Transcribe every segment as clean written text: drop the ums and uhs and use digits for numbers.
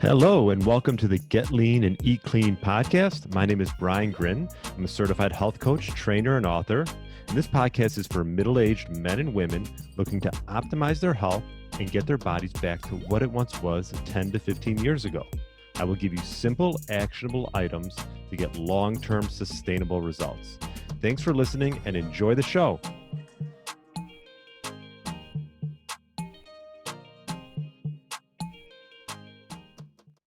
Hello, and welcome to the Get Lean and Eat Clean podcast. My name is Brian Grin. I'm a certified health coach, trainer, and author. And this podcast is for middle aged men and women looking to optimize their health and get their bodies back to what it once was 10 to 15 years ago. I will give you simple, actionable items to get long term sustainable results. Thanks for listening and enjoy the show.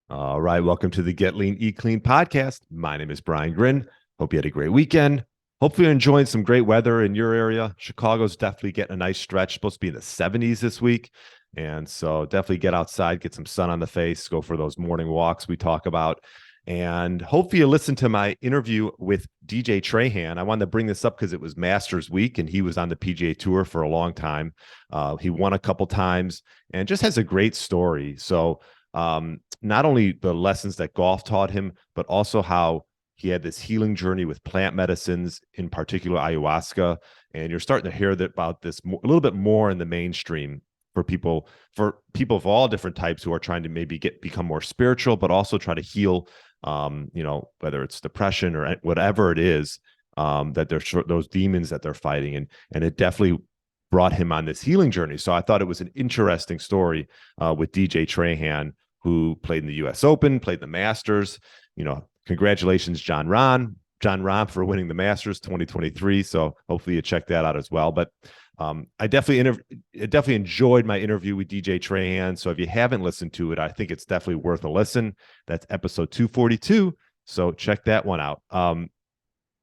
All right, welcome to the Get Lean, Eat Clean podcast. My name is Brian Grin. Hope you had a great weekend. Hopefully you're enjoying some great weather in your area. Chicago's definitely getting a nice stretch. Supposed to be in the 70s this week. And so definitely get outside, get some sun on the face, go for those morning walks we talk about. And hopefully you listen to my interview with DJ Trahan. I wanted to bring this up because it was Masters week and he was on the PGA Tour for a long time. He won a couple times and just has a great story. So not only the lessons that golf taught him, but also how he had this healing journey with plant medicines, in particular ayahuasca. And you're starting to hear about this a little bit more in the mainstream for people of all different types who are trying to maybe become more spiritual, but also try to heal, whether it's depression or whatever it is, that there's those demons that they're fighting. And it definitely brought him on this healing journey. So I thought it was an interesting story with DJ Trahan, who played in the U.S. Open, played the Masters. Congratulations, John Rahm for winning the Masters 2023. So hopefully you check that out as well. But I definitely enjoyed my interview with DJ Trahan. So if you haven't listened to it, I think it's definitely worth a listen. That's episode 242. So check that one out. On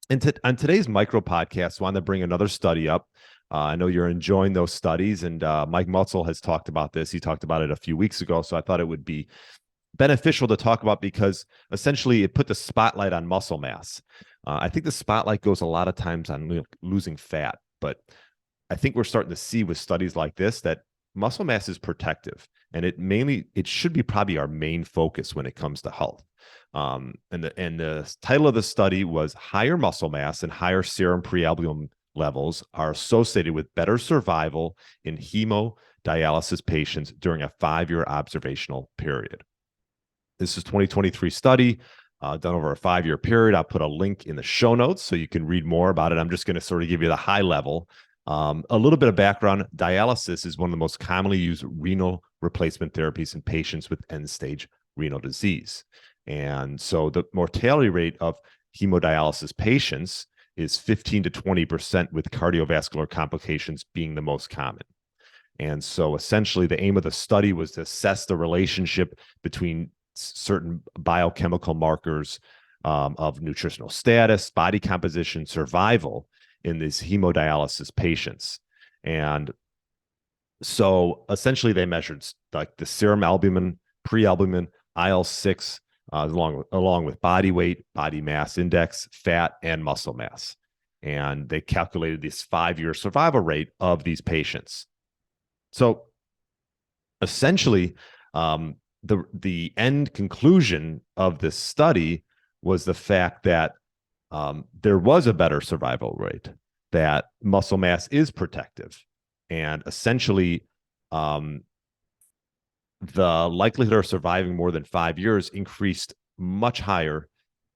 today's micro podcast, I wanted to bring another study up. I know you're enjoying those studies, and Mike Mutzel has talked about this. He talked about it a few weeks ago, so I thought it would be beneficial to talk about because essentially it put the spotlight on muscle mass. I think the spotlight goes a lot of times on losing fat, but I think we're starting to see with studies like this that muscle mass is protective, and it should be probably our main focus when it comes to health. And the title of the study was Higher Muscle Mass and Higher Serum Pre-albumin Levels are associated with better survival in hemodialysis patients during a 5-year observational period. This is 2023 study done over a 5-year period. I'll put a link in the show notes so you can read more about it. I'm just going to sort of give you the high level. A little bit of background. Dialysis is one of the most commonly used renal replacement therapies in patients with end-stage renal disease. And so the mortality rate of hemodialysis patients is 15 to 20%, with cardiovascular complications being the most common. And so essentially the aim of the study was to assess the relationship between certain biochemical markers of nutritional status, body composition, survival in these hemodialysis patients. And so essentially they measured like the serum albumin, pre-albumin, IL-6, along with body weight, body mass index, fat, and muscle mass. And they calculated this 5-year survival rate of these patients. So essentially, the end conclusion of this study was the fact that there was a better survival rate, that muscle mass is protective, and essentially the likelihood of surviving more than 5 years increased much higher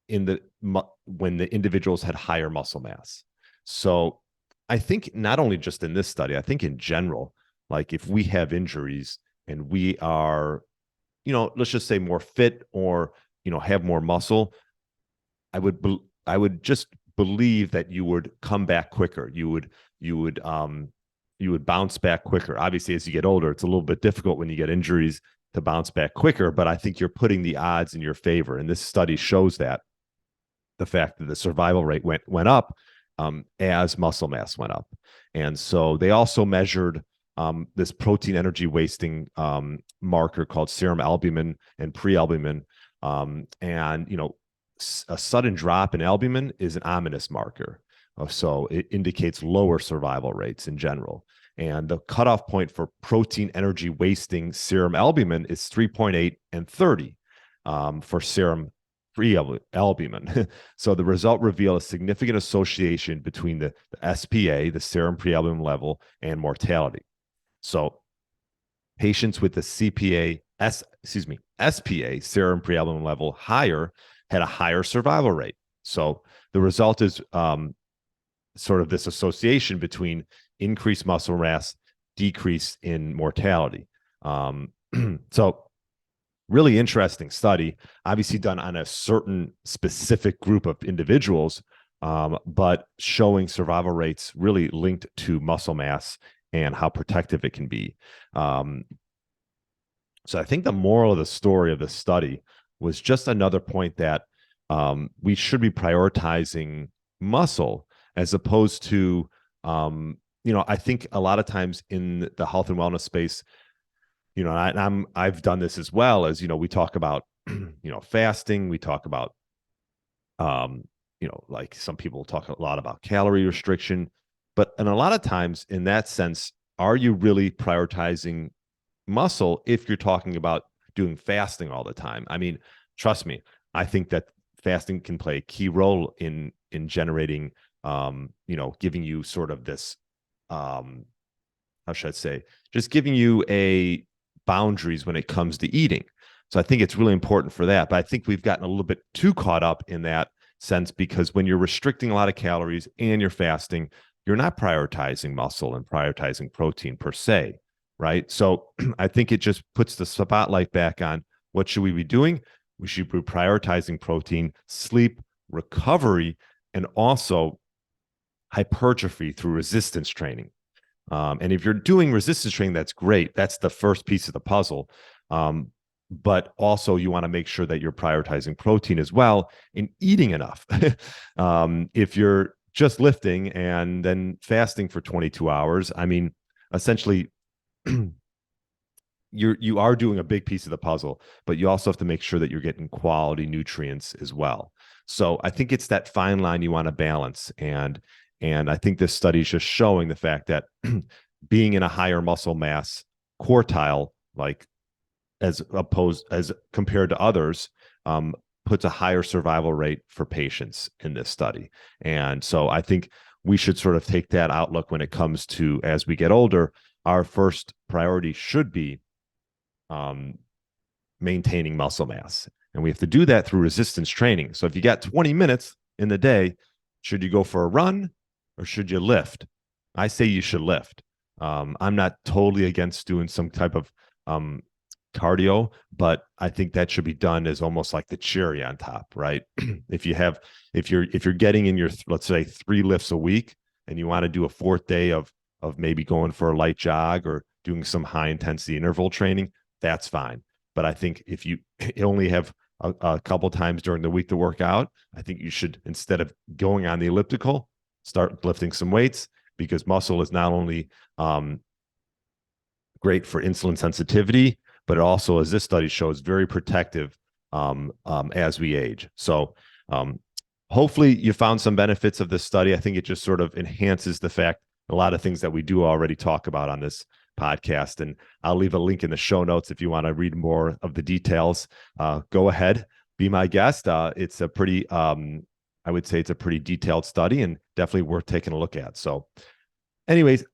when the individuals had higher muscle mass. So I think not only just in this study, I think in general, like if we have injuries and we are, let's just say more fit or, have more muscle, I would just believe that you would come back quicker. You would bounce back quicker. Obviously, as you get older, it's a little bit difficult when you get injuries to bounce back quicker, but I think you're putting the odds in your favor. And this study shows that the fact that the survival rate went up as muscle mass went up. And so they also measured this protein energy wasting marker called serum albumin and pre-albumin. A sudden drop in albumin is an ominous marker. So it indicates lower survival rates in general. And the cutoff point for protein energy wasting serum albumin is 3.8 and 30 for serum pre-albumin. So the result revealed a significant association between the SPA, the serum pre-albumin level, and mortality. So patients with the CPA SPA, serum pre-albumin level higher, had a higher survival rate. So the result is sort of this association between increased muscle mass, decrease in mortality. So really interesting study, obviously done on a certain specific group of individuals, but showing survival rates really linked to muscle mass and how protective it can be. So I think the moral of the story of this study was just another point that we should be prioritizing muscle as opposed to, I think a lot of times in the health and wellness space, I've done this as well, as, we talk about, fasting, we talk about, like some people talk a lot about calorie restriction, and a lot of times in that sense, are you really prioritizing muscle if you're talking about doing fasting all the time? I mean, trust me, I think that fasting can play a key role in generating, giving you sort of this, how should I say, just giving you a boundaries when it comes to eating. So I think it's really important for that. But I think we've gotten a little bit too caught up in that sense, because when you're restricting a lot of calories and you're fasting, you're not prioritizing muscle and prioritizing protein per se, right? So I think it just puts the spotlight back on what should we be doing? We should be prioritizing protein, sleep, recovery, and also hypertrophy through resistance training. And if you're doing resistance training, that's great. That's the first piece of the puzzle. But also you want to make sure that you're prioritizing protein as well and eating enough. If you're just lifting and then fasting for 22 hours, I mean, essentially you are doing a big piece of the puzzle, but you also have to make sure that you're getting quality nutrients as well. So I think it's that fine line you want to balance. And I think this study is just showing the fact that being in a higher muscle mass quartile, like as compared to others, puts a higher survival rate for patients in this study. And so I think we should sort of take that outlook when it comes to, as we get older, our first priority should be maintaining muscle mass. And we have to do that through resistance training. So if you got 20 minutes in the day, should you go for a run or should you lift? I say you should lift. I'm not totally against doing some type of cardio, but I think that should be done as almost like the cherry on top, right? if you're getting in your, let's say, 3 lifts a week, and you want to do a 4th day of maybe going for a light jog or doing some high intensity interval training, that's fine. But I think if you only have a couple times during the week to work out, I think you should, instead of going on the elliptical, start lifting some weights, because muscle is not only great for insulin sensitivity, but it also, as this study shows, very protective as we age. So hopefully you found some benefits of this study. I think it just sort of enhances the fact, a lot of things that we do already talk about on this podcast. And I'll leave a link in the show notes if you want to read more of the details. Go ahead, be my guest. It's a pretty, I would say it's a pretty detailed study and definitely worth taking a look at. So anyways,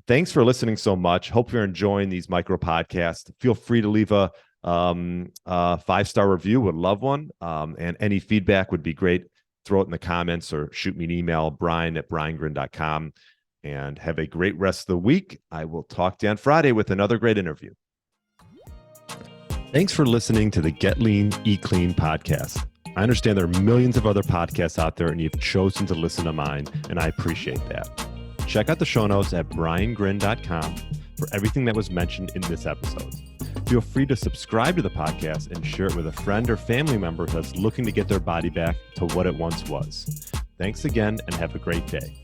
thanks for listening so much. Hope you're enjoying these micro podcasts. Feel free to leave a 5-star review. Would love one. And any feedback would be great. Throw it in the comments or shoot me an email, brian@briangrin.com. And have a great rest of the week. I will talk to you on Friday with another great interview. Thanks for listening to the Get Lean, Eat Clean podcast. I understand there are millions of other podcasts out there, and you've chosen to listen to mine, and I appreciate that. Check out the show notes at briangrin.com for everything that was mentioned in this episode. Feel free to subscribe to the podcast and share it with a friend or family member that's looking to get their body back to what it once was. Thanks again, and have a great day.